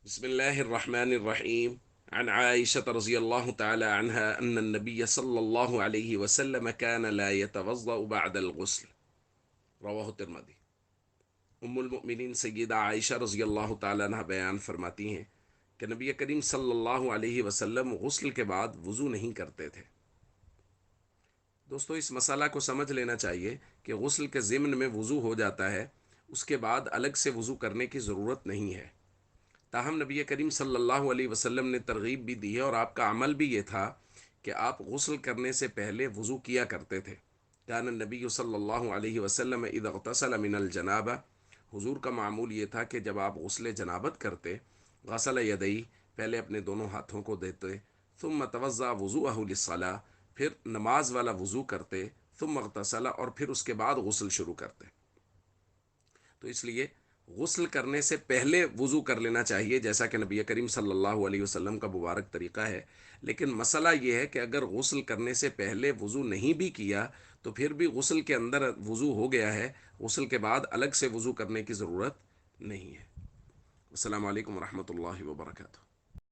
بسم الله الرحمن الرحيم. عن عائشة رضي الله تعالى عنها أن النبي صلى الله عليه وسلم كان لا يتوضأ بعد الغسل. رواه الترمذی۔ ام المؤمنین سیدہ عائشہ رضی اللہ تعالیٰ عنہ بیان فرماتی ہیں کہ نبی کریم صلی اللہ علیہ وسلم غسل کے بعد وضو نہیں کرتے تھے۔ دوستو، اس مسئلہ کو سمجھ لینا چاہیے کہ غسل کے ضمن میں وضو ہو جاتا ہے، اس کے بعد الگ سے وضو کرنے کی ضرورت نہیں ہے۔ تاہم نبی کریم صلی اللہ علیہ وسلم نے ترغیب بھی دی ہے اور آپ کا عمل بھی یہ تھا کہ آپ غسل کرنے سے پہلے وضو کیا کرتے تھے۔ کان النبی صلی اللہ علیہ وسلم اذا اغتسل من الجنابہ، حضور کا معمول یہ تھا کہ جب آپ غسل جنابت کرتے، غسل یدئی، پہلے اپنے دونوں ہاتھوں کو دھوتے، ثم توضأ وضوءہ للصلاۃ، پھر نماز والا وضو کرتے، ثم اغتسل، اور پھر اس کے بعد غسل شروع کرتے۔ تو اس لیے غسل کرنے سے پہلے وضو کر لینا چاہیے، جیسا کہ نبی کریم صلی اللہ علیہ وسلم کا مبارک طریقہ ہے۔ لیکن مسئلہ یہ ہے کہ اگر غسل کرنے سے پہلے وضو نہیں بھی کیا تو پھر بھی غسل کے اندر وضو ہو گیا ہے، غسل کے بعد الگ سے وضو کرنے کی ضرورت نہیں ہے۔ السلام علیکم ورحمۃ اللہ وبرکاتہ۔